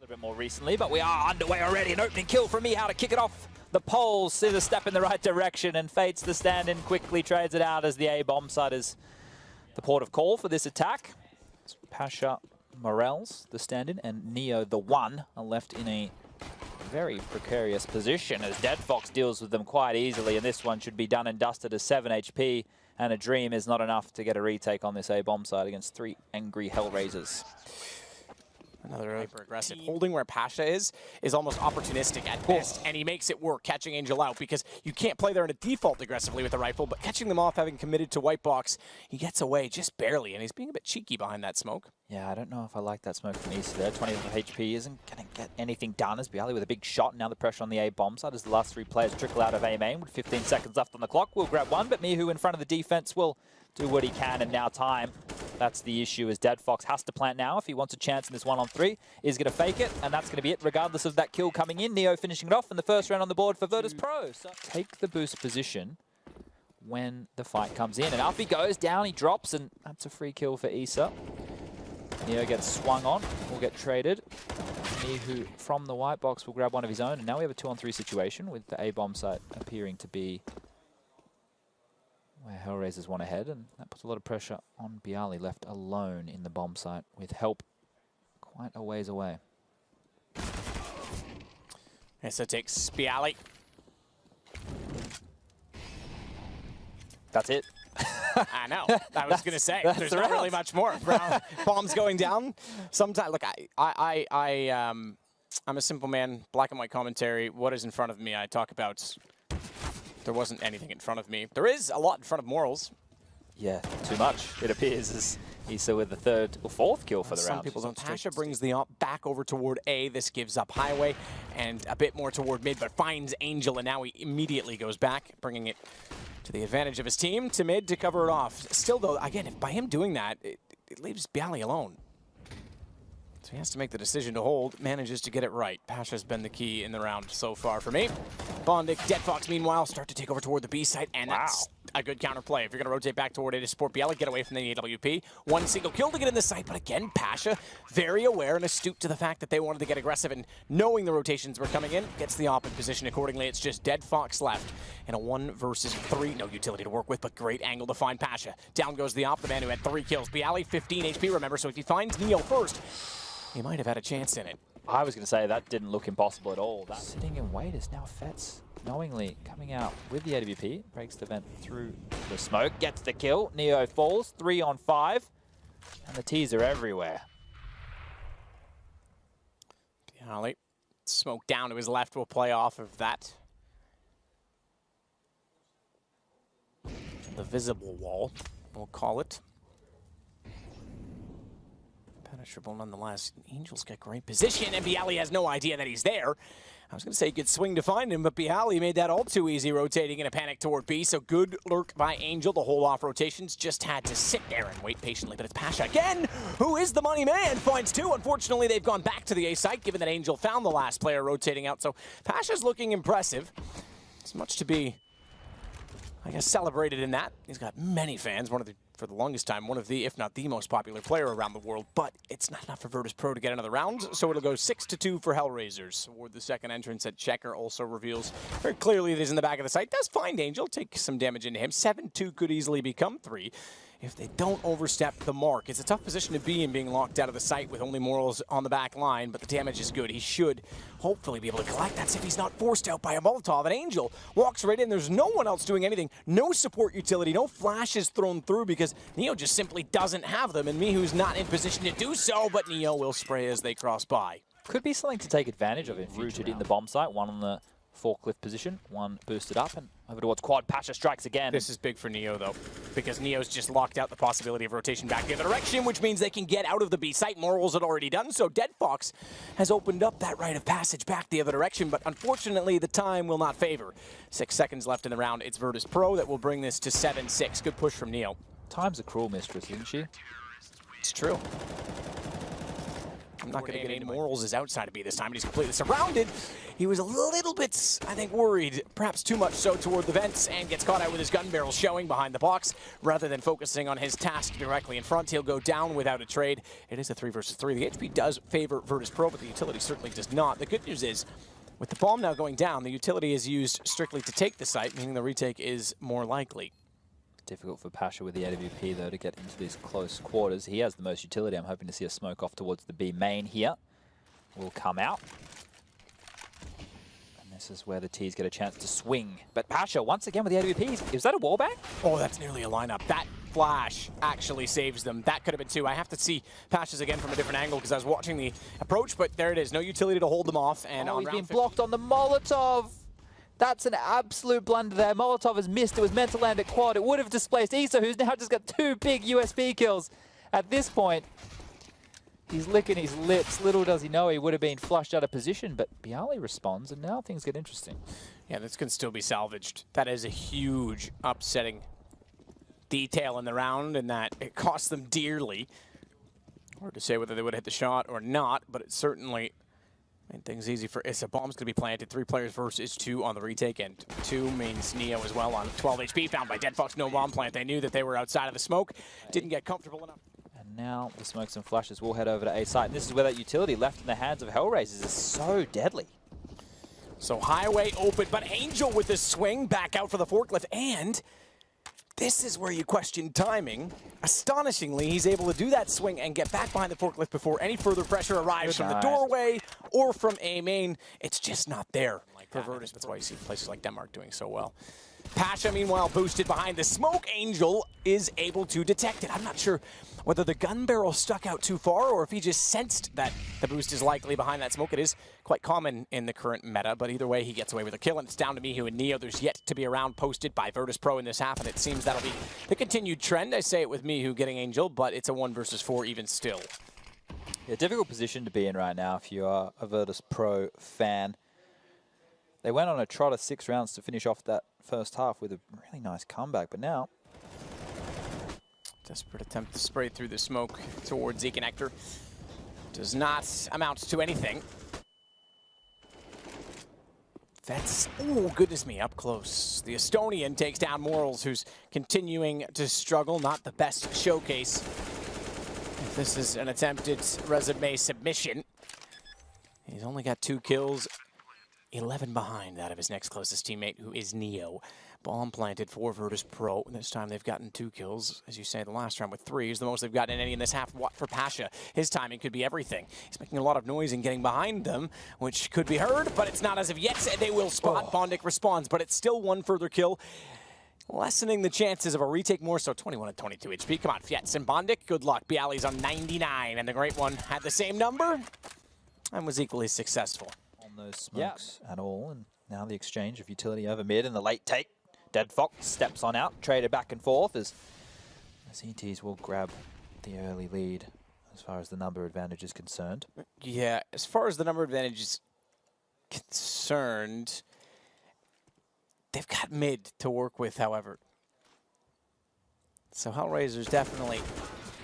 A bit more recently, but we are underway already. An opening kill from Mihao to kick it off. The poles see the step in the right direction and Fates the stand-in quickly trades it out as the A bomb site is the port of call for this attack. Pasha Morels, the stand-in, and Neo, the one, are left in a very precarious position as Dead Fox deals with them quite easily, and this one should be done and dusted as 7 HP, and a dream is not enough to get a retake on this A bomb site against 3 angry Hellraisers. Another hyper-aggressive holding where Pasha is almost opportunistic at best, and he makes it work, catching Angel out, because you can't play there in a default aggressively with a rifle, but catching them off, having committed to white box, he gets away just barely, and he's being a bit cheeky behind that smoke. Yeah, I don't know if I like that smoke from Issa there. 20 HP isn't going to get anything done as Bialy with a big shot. Now the pressure on the A bomb side as the last 3 players trickle out of A main with 15 seconds left on the clock. We'll grab one, but Mihu in front of the defense will do what he can, and now time. That's the issue, as Dead Fox has to plant now if he wants a chance in this 1-on-3. He's going to fake it, and that's going to be it, regardless of that kill coming in. Neo finishing it off in the first round on the board for Virtus.pro. So take the boost position when the fight comes in, and up he goes, down he drops, and that's a free kill for Issa. Neo gets swung on, will get traded. Mihu from the white box will grab one of his own, and now we have a 2-on-3 situation with the A bomb site appearing to be where Hellraisers want ahead, and that puts a lot of pressure on Bialy, left alone in the bomb site with help quite a ways away. And so takes Bialy. That's it. I know. I was going to say, there's not really much more. Bombs going down. Sometimes, look, I'm a simple man, black and white commentary. What is in front of me, I talk about. There wasn't anything in front of me. There is a lot in front of Morals. Yeah, too much, it appears, as Issa with the 3rd or 4th kill for the round. Some people don't. Pasha brings the op back over toward A. This gives up Highway and a bit more toward mid, but finds Angel, and now he immediately goes back, bringing it to the advantage of his team to mid to cover it off. Still, though, again, by him doing that, it leaves Bialy alone. So he has to make the decision to hold, manages to get it right. Pasha's been the key in the round so far for me. Bondic, Dead Fox, meanwhile, start to take over toward the B site, and that's a good counterplay. If you're going to rotate back toward A to support Bialy, get away from the AWP. One single kill to get in the site, but again, Pasha, very aware and astute to the fact that they wanted to get aggressive, and knowing the rotations were coming in, gets the op in position accordingly. It's just Dead Fox left in a 1 versus 3. No utility to work with, but great angle to find Pasha. Down goes the op, the man who had 3 kills. Bialy, 15 HP, remember, so if he finds Neo first, he might have had a chance in it. I was going to say that didn't look impossible at all. That sitting in wait is now Fets knowingly coming out with the AWP, breaks the vent through the smoke, gets the kill. Neo falls, 3 on 5, and the T's are everywhere. Bialy, smoke down to his left, will play off of that. The visible wall, we'll call it. Penetrable nonetheless. Angel's got great position, and Bialy has no idea that he's there. I was going to say he could swing to find him, but Bialy made that all too easy, rotating in a panic toward B. So good lurk by Angel. The whole off rotations just had to sit there and wait patiently. But it's Pasha again, who is the money man, finds 2. Unfortunately, they've gone back to the A site, given that Angel found the last player rotating out. So Pasha's looking impressive. It's much to be, I guess, celebrated in that. He's got many fans, for the longest time, one of the, if not the most popular player around the world, but it's not enough for Virtus.pro to get another round, so it'll go 6-2 for Hellraisers. Toward the second entrance at Checker also reveals very clearly that he's in the back of the site. Does find Angel, take some damage into him. 7-2 could easily become 3 if they don't overstep the mark. It's a tough position to be in, being locked out of the site with only Morals on the back line, but the damage is good. He should hopefully be able to collect. That's if he's not forced out by a Molotov. And Angel walks right in. There's no one else doing anything. No support utility, no flashes thrown through because Neo just simply doesn't have them, and Mihu's not in position to do so, but Neo will spray as they cross by. Could be something to take advantage of if rooted in the bomb site. One on the forklift position, one boosted up, and over towards quad. Pasha strikes again. This is big for Neo, though, because Neo's just locked out the possibility of rotation back the other direction, which means they can get out of the B site. Morals had already done so. Dead Fox has opened up that rite of passage back the other direction, but unfortunately, the time will not favor. 6 seconds left in the round. It's Virtus.pro that will bring this to 7-6. Good push from Neo. Time's a cruel mistress, isn't she? It's true. I'm not going to get any morals is outside of B this time, but he's completely surrounded. He was a little bit, I think, worried, perhaps too much so toward the vents, and gets caught out with his gun barrel showing behind the box. Rather than focusing on his task directly in front, he'll go down without a trade. It is a 3 versus 3. The HP does favor Virtus.pro, but the utility certainly does not. The good news is, with the bomb now going down, the utility is used strictly to take the site, meaning the retake is more likely. Difficult for Pasha with the AWP, though, to get into these close quarters. He has the most utility. I'm hoping to see a smoke off towards the B main here. Will come out. And this is where the T's get a chance to swing. But Pasha, once again with the AWPs, is that a wallbang? Oh, that's nearly a lineup. That flash actually saves them. That could have been 2. I have to see Pasha's again from a different angle because I was watching the approach, but there it is. No utility to hold them off. And he's been blocked on the Molotov. That's an absolute blunder there. Molotov has missed. It was meant to land at quad. It would have displaced Issa, who's now just got 2 big USB kills. At this point, he's licking his lips. Little does he know he would have been flushed out of position, but Bialy responds, and now things get interesting. Yeah, this can still be salvaged. That is a huge upsetting detail in the round, and that it cost them dearly. Hard to say whether they would have hit the shot or not, but it certainly made things easy for Issa. Bomb's going to be planted. 3 players versus 2 on the retake, and 2 means Neo as well on 12 HP. Found by Dead Fox, no bomb plant. They knew that they were outside of the smoke. Didn't get comfortable enough. And now the smokes and flashes will head over to A site. And this is where that utility left in the hands of Hellraisers is so deadly. So highway open, but Angel with the swing back out for the forklift, and this is where you question timing. Astonishingly, he's able to do that swing and get back behind the forklift before any further pressure arrives from the doorway or from A main. It's just not there for Virtus. That's why you see places like Denmark doing so well. Pasha, meanwhile, boosted behind the smoke. Angel is able to detect it. I'm not sure whether the gun barrel stuck out too far or if he just sensed that the boost is likely behind that smoke. It is quite common in the current meta, but either way, he gets away with a kill, and it's down to Mihu and Neo. There's yet to be a round posted by Virtus.pro in this half, and it seems that'll be the continued trend. I say it with Mihu getting Angel, but it's a 1 versus 4 even still. Yeah, difficult position to be in right now if you are a Virtus.pro fan. They went on a trot of 6 rounds to finish off that first half with a really nice comeback, but now desperate attempt to spray through the smoke towards Z-Connector. Does not amount to anything. That's, oh goodness me, up close. The Estonian takes down Morals, who's continuing to struggle. Not the best showcase. This is an attempted resume submission. He's only got 2 kills. 11 behind that of his next closest teammate, who is Neo. Bomb planted for Virtus.pro. This time they've gotten 2 kills. As you say, the last round with 3 is the most they've gotten in any in this half. What for Pasha? His timing could be everything. He's making a lot of noise and getting behind them, which could be heard, but it's not as of yet. They will spot. Bondic responds, but it's still 1 further kill, lessening the chances of a retake more so. 21 and 22 HP. Come on, Fietz and Bondic. Good luck. Bialy's on 99, and the Great One had the same number and was equally successful. Those smokes at all, and now the exchange of utility over mid and the late take. Dead Fox steps on out, traded back and forth as ETs will grab the early lead as far as the number advantage is concerned. Yeah, as far as the number advantage is concerned, they've got mid to work with, however. So Hellraisers definitely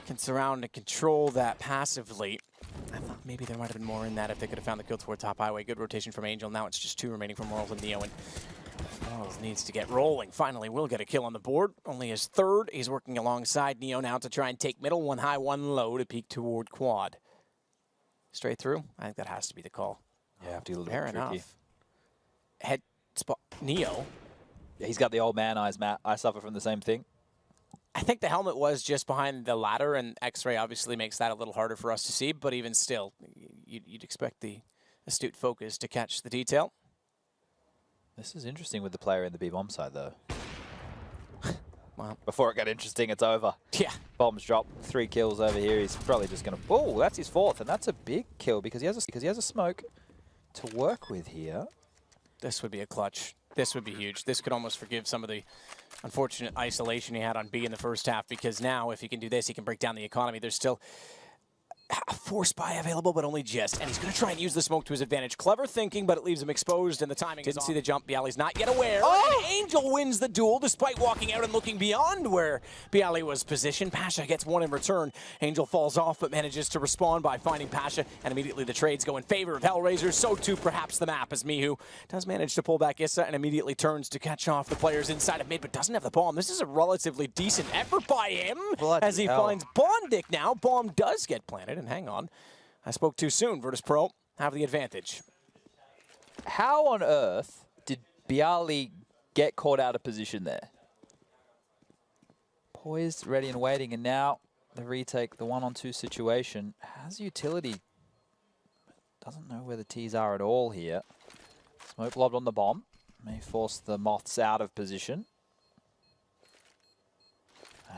can surround and control that passively. I thought maybe there might have been more in that if they could have found the kill toward top highway. Good rotation from Angel. Now it's just 2 remaining from Morals and Neo, and Morals needs to get rolling. Finally will get a kill on the board. Only his 3rd. He's working alongside Neo now to try and take middle. 1 high, 1 low to peek toward quad. Straight through? I think that has to be the call. Yeah, have to be a little Fair bit tricky. enough. Head spot Neo. Yeah, he's got the old man eyes, Matt. I suffer from the same thing. I think the helmet was just behind the ladder, and X-ray obviously makes that a little harder for us to see, but even still, you'd expect the astute focus to catch the detail. This is interesting with the player in the B-bomb side, though. Well, before it got interesting, it's over. Yeah. Bombs drop, 3 kills over here. He's probably just going to... Oh, that's his 4th, and that's a big kill because he has a smoke to work with here. This would be a clutch. This would be huge. This could almost forgive some of the unfortunate isolation he had on B in the first half, because now if he can do this, he can break down the economy. There's still a force buy available, but only just. And he's going to try and use the smoke to his advantage. Clever thinking, but it leaves him exposed, and the timing didn't see the jump. Bialy's not yet aware. Oh! And Angel wins the duel, despite walking out and looking beyond where Bialy was positioned. Pasha gets one in return. Angel falls off, but manages to respond by finding Pasha, and immediately the trades go in favor of Hellraisers. So too, perhaps, the map, as Mihu does manage to pull back Issa and immediately turns to catch off the players inside of mid, but doesn't have the bomb. This is a relatively decent effort by him as he finds Bondic now. Bomb does get planted. And hang on, I spoke too soon. Virtus Pro have the advantage. How on earth did Bialy get caught out of position there? Poised, ready and waiting, and now the retake, the 1-on-2 situation. Has utility. Doesn't know where the T's are at all here. Smoke lobbed on the bomb. May force the Moths out of position.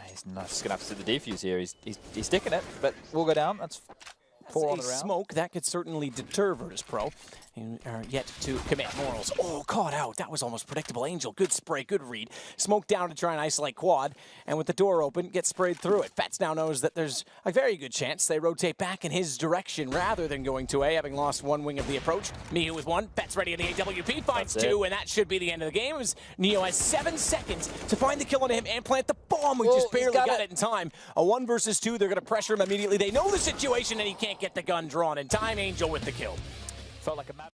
He's not just going to have to see the defuse here. He's sticking it, but we'll go down. That's 4 on the round. Smoke, that could certainly deter Virtus Pro. You are yet to commit morals. Oh, caught out. That was almost predictable. Angel, good spray, good read. Smoke down to try and isolate Quad, and with the door open, gets sprayed through it. Fats now knows that there's a very good chance they rotate back in his direction rather than going to A, having lost one wing of the approach. Mihu with one. Fats ready in the AWP, finds two, and that should be the end of the game as Neo has 7 seconds to find the kill on him and plant the bomb. We just barely got it in time. A 1 versus 2. They're going to pressure him immediately. They know the situation, and he can't get the gun drawn in time. Angel with the kill. Felt like a map.